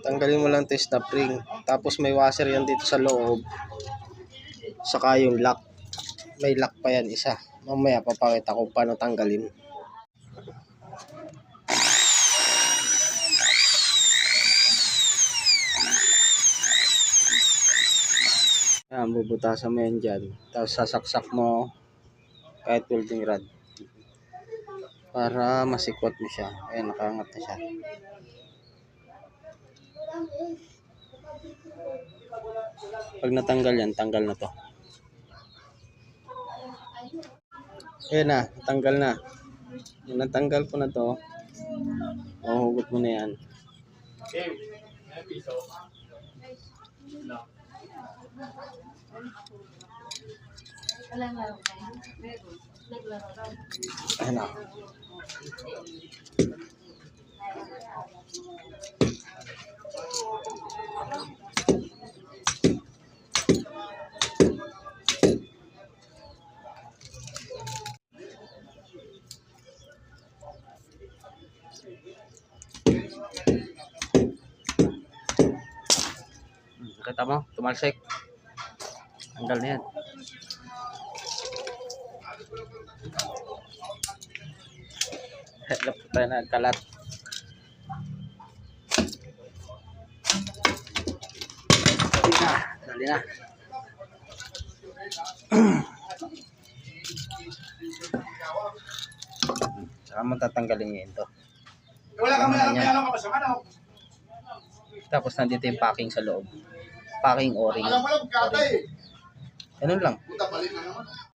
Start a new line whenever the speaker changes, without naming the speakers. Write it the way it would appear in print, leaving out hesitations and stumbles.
Tanggalin mo lang ito stop ring. Tapos may washer yan dito sa loob. Saka yung lock. May lock pa yan isa. Mamaya papakita ko paano tanggalin. Yan, bubutasan mo yan dyan. Tapos sasaksak mo kahit welding rod. Para masikwat mo siya. Ayan, nakaangat na siya. Pag natanggal yan, tanggal na to. Ayan na, natanggal na. Yung natanggal ko na to, mahuhugot mo na yan. Ayan na. Nakita mo? Tumalsik. Tanggal na yan. Lapot tayo na kalat. Dali na. Saka mo tatanggalin ngayon ito.
Wala kami alam ka pa sa ano.
Tapos nandito yung packing sa loob. Packing o ring.
Alam mo lang, kata eh.
Ganun lang.
Puta, balik na naman.